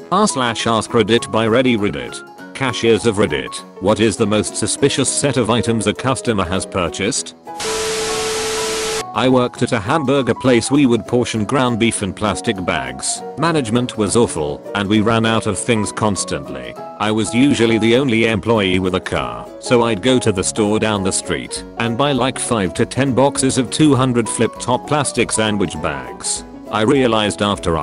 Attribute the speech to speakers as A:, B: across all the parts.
A: /AskReddit by Reddit. Cashiers of Reddit. What is the most suspicious set of items a customer has purchased? I worked at a hamburger place. We would portion ground beef in plastic bags. Management was awful and we ran out of things constantly. I was usually the only employee with a car, so I'd go to the store down the street and buy like 5 to 10 boxes of 200 flip-top plastic sandwich bags. I realized after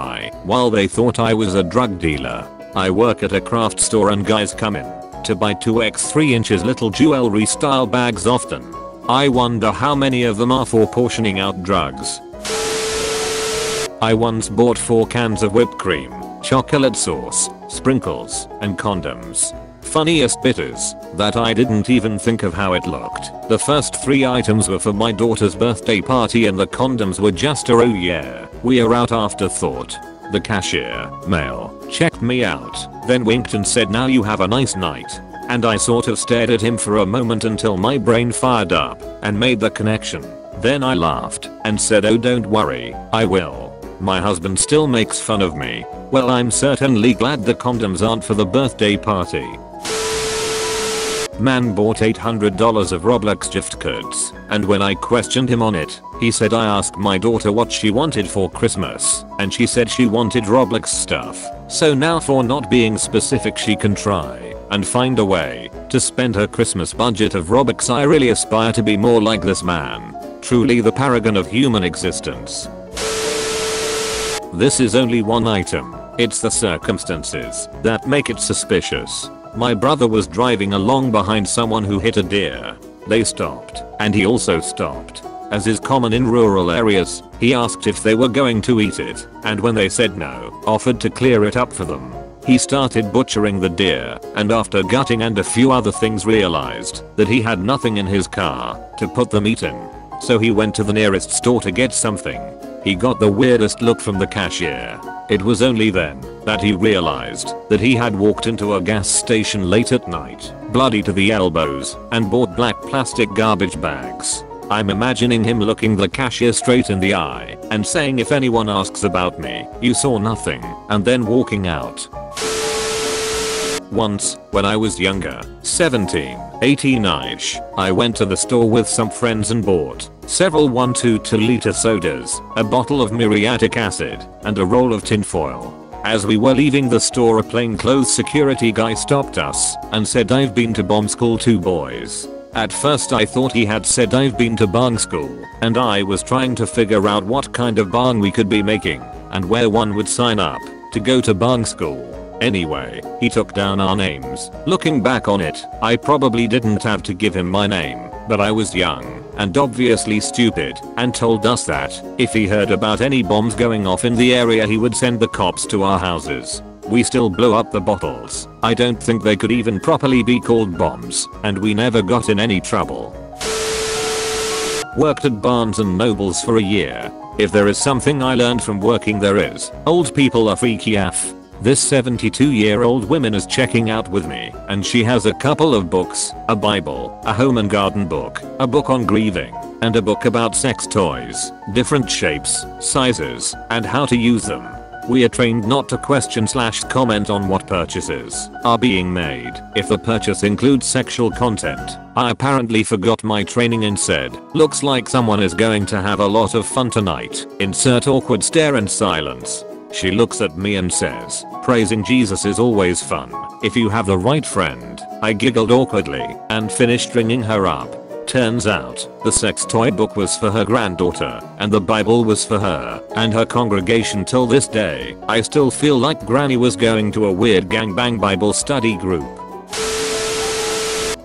A: while they thought I was a drug dealer. I work at a craft store and guys come in to buy 2x 3 inches little jewelry style bags often. I wonder how many of them are for portioning out drugs. I once bought 4 cans of whipped cream, chocolate sauce, sprinkles, and condoms. Funniest bit is that I didn't even think of how it looked. The first 3 items were for my daughter's birthday party and the condoms were just a oh yeah, we're out afterthought. The cashier, male, checked me out, then winked and said now you have a nice night. And I sort of stared at him for a moment until my brain fired up and made the connection. Then I laughed and said oh don't worry, I will. My husband still makes fun of me. Well I'm certainly glad the condoms aren't for the birthday party. Man bought $800 of Roblox gift cards, and when I questioned him on it, he said I asked my daughter what she wanted for Christmas, and she said she wanted Roblox stuff. So now for not being specific she can try and find a way to spend her Christmas budget of Robux. I really aspire to be more like this man. Truly the paragon of human existence. This is only one item. It's the circumstances that make it suspicious. My brother was driving along behind someone who hit a deer. They stopped, and he also stopped. As is common in rural areas, he asked if they were going to eat it, and when they said no, offered to clear it up for them. He started butchering the deer, and after gutting and a few other things realized that he had nothing in his car to put the meat in. So he went to the nearest store to get something. He got the weirdest look from the cashier. It was only then that he realized that he had walked into a gas station late at night, bloody to the elbows, and bought black plastic garbage bags. I'm imagining him looking the cashier straight in the eye and saying if anyone asks about me, you saw nothing, and then walking out. Once, when I was younger, 17, 18-ish, I went to the store with some friends and bought several 1.2 liter sodas, a bottle of muriatic acid, and a roll of tinfoil. As we were leaving the store a plainclothes security guy stopped us and said I've been to bomb school too boys. At first I thought he had said I've been to bang school, and I was trying to figure out what kind of bang we could be making and where one would sign up to go to bang school. Anyway, he took down our names. Looking back on it, I probably didn't have to give him my name, but I was young and obviously stupid, and told us that if he heard about any bombs going off in the area he would send the cops to our houses. We still blew up the bottles. I don't think they could even properly be called bombs, and we never got in any trouble. Worked at Barnes & Nobles for a year. If there is something I learned from working there is, old people are freaky AF. This 72-year-old woman is checking out with me, and she has a couple of books, a Bible, a home and garden book, a book on grieving, and a book about sex toys, different shapes, sizes, and how to use them. We are trained not to question/comment on what purchases are being made if the purchase includes sexual content. I apparently forgot my training and said, looks like someone is going to have a lot of fun tonight. Insert awkward stare and silence. She looks at me and says, praising Jesus is always fun if you have the right friend. I giggled awkwardly and finished ringing her up. Turns out, the sex toy book was for her granddaughter, and the Bible was for her and her congregation. Till this day, I still feel like Granny was going to a weird gangbang Bible study group.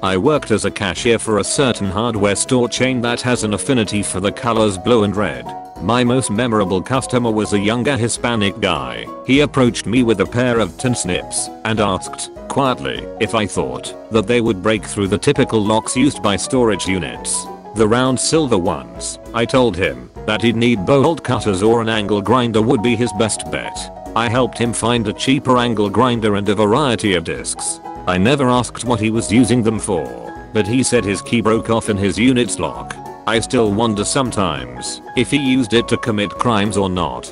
A: I worked as a cashier for a certain hardware store chain that has an affinity for the colors blue and red. My most memorable customer was a younger Hispanic guy. He approached me with a pair of tin snips and asked, quietly, if I thought that they would break through the typical locks used by storage units. The round silver ones. I told him that he'd need bolt cutters or an angle grinder would be his best bet. I helped him find a cheaper angle grinder and a variety of discs. I never asked what he was using them for, but he said his key broke off in his unit's lock. I still wonder sometimes if he used it to commit crimes or not.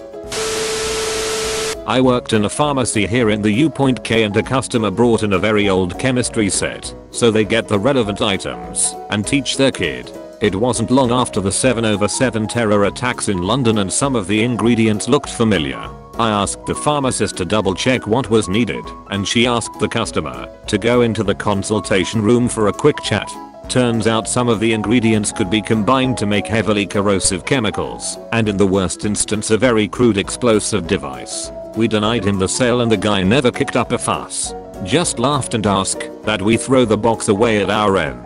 A: I worked in a pharmacy here in the EmKay and a customer brought in a very old chemistry set, so they get the relevant items and teach their kid. It wasn't long after the 7/7 terror attacks in London and some of the ingredients looked familiar. I asked the pharmacist to double check what was needed, and she asked the customer to go into the consultation room for a quick chat. Turns out some of the ingredients could be combined to make heavily corrosive chemicals, and in the worst instance a very crude explosive device. We denied him the sale and the guy never kicked up a fuss. Just laughed and asked that we throw the box away at our end.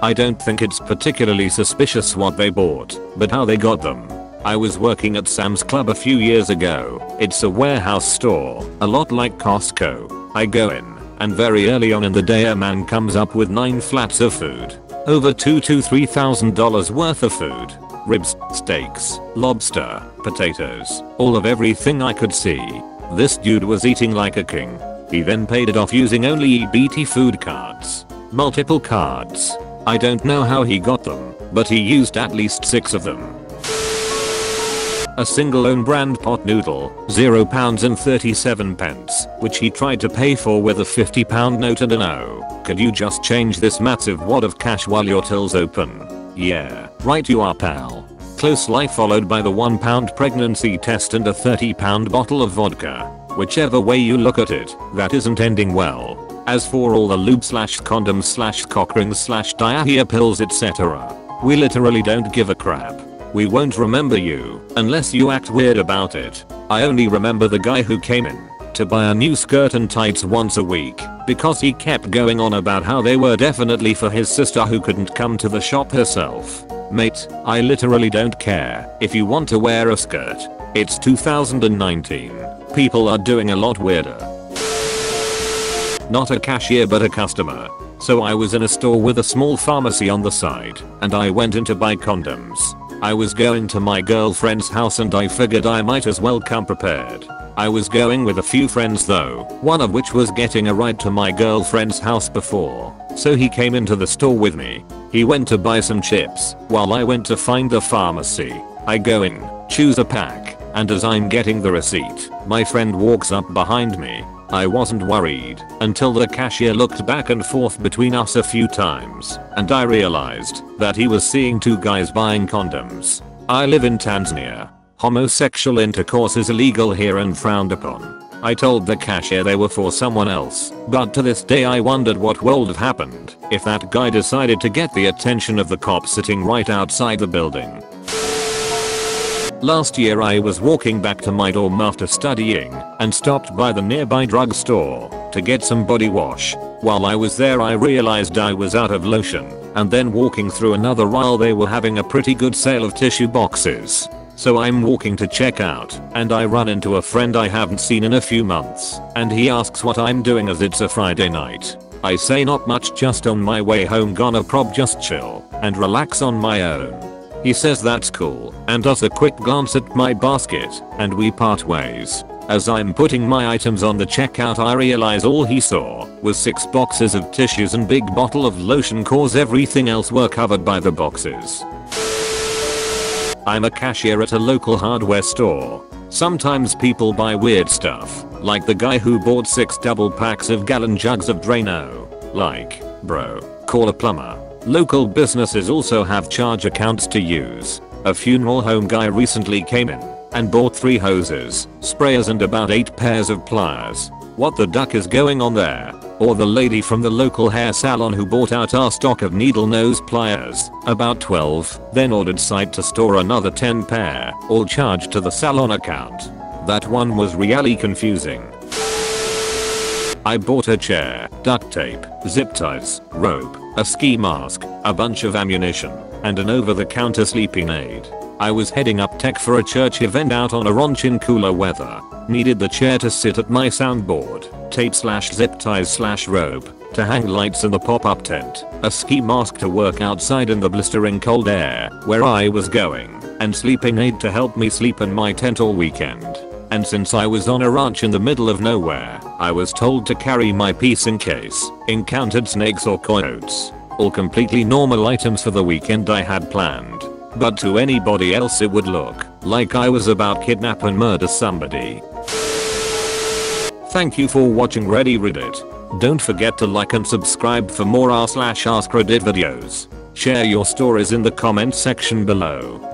A: I don't think it's particularly suspicious what they bought, but how they got them. I was working at Sam's Club a few years ago. It's a warehouse store, a lot like Costco. I go in, and very early on in the day a man comes up with 9 flats of food. Over $2,000 to $3,000 worth of food. Ribs, steaks, lobster, potatoes, all of everything I could see. This dude was eating like a king. He then paid it off using only EBT food cards. Multiple cards. I don't know how he got them, but he used at least 6 of them. A single own brand pot noodle, £0 and 37 pence, which he tried to pay for with a £50 note and an "Oh, could you just change this massive wad of cash while your till's open?" Yeah, right you are, pal. Close life followed by the £1 pregnancy test and a £30 bottle of vodka. Whichever way you look at it, that isn't ending well. As for all the lube/condoms/cock rings/diarrhea pills etc. We literally don't give a crap. We won't remember you unless you act weird about it. I only remember the guy who came in to buy a new skirt and tights once a week because he kept going on about how they were definitely for his sister who couldn't come to the shop herself. Mate, I literally don't care if you want to wear a skirt. It's 2019. People are doing a lot weirder. Not a cashier but a customer. So I was in a store with a small pharmacy on the side, and I went in to buy condoms. I was going to my girlfriend's house and I figured I might as well come prepared. I was going with a few friends though, one of which was getting a ride to my girlfriend's house before, so he came into the store with me. He went to buy some chips, while I went to find the pharmacy. I go in, choose a pack, and as I'm getting the receipt, my friend walks up behind me. I wasn't worried until the cashier looked back and forth between us a few times, and I realized that he was seeing 2 guys buying condoms. I live in Tanzania. Homosexual intercourse is illegal here and frowned upon. I told the cashier they were for someone else, but to this day I wondered what would have happened if that guy decided to get the attention of the cop sitting right outside the building. Last year I was walking back to my dorm after studying and stopped by the nearby drugstore to get some body wash. While I was there I realized I was out of lotion, and then walking through another aisle they were having a pretty good sale of tissue boxes. So I'm walking to check out, and I run into a friend I haven't seen in a few months, and he asks what I'm doing as it's a Friday night. I say not much, just on my way home, gonna just chill and relax on my own. He says that's cool and does a quick glance at my basket, and we part ways. As I'm putting my items on the checkout I realize all he saw was 6 boxes of tissues and big bottle of lotion, cause everything else were covered by the boxes. I'm a cashier at a local hardware store. Sometimes people buy weird stuff, like the guy who bought 6 double packs of gallon jugs of Drano. Like, bro, call a plumber. Local businesses also have charge accounts to use. A funeral home guy recently came in and bought 3 hoses, sprayers and about 8 pairs of pliers. What the duck is going on there? Or the lady from the local hair salon who bought out our stock of needle nose pliers, about 12, then ordered site to store another 10 pair, all charged to the salon account. That one was really confusing. I bought a chair, duct tape, zip ties, rope, a ski mask, a bunch of ammunition, and an over-the-counter sleeping aid. I was heading up tech for a church event out on a ranch in cooler weather. Needed the chair to sit at my soundboard, tape/zip ties/rope to hang lights in the pop-up tent, a ski mask to work outside in the blistering cold air where I was going, and sleeping aid to help me sleep in my tent all weekend. And since I was on a ranch in the middle of nowhere, I was told to carry my piece in case encountered snakes or coyotes. All completely normal items for the weekend I had planned. But to anybody else it would look
B: Like I was about kidnap and murder somebody. Thank you for watching Reddit. Don't forget to like and subscribe for more r/AskReddit videos. Share your stories in the comment section below.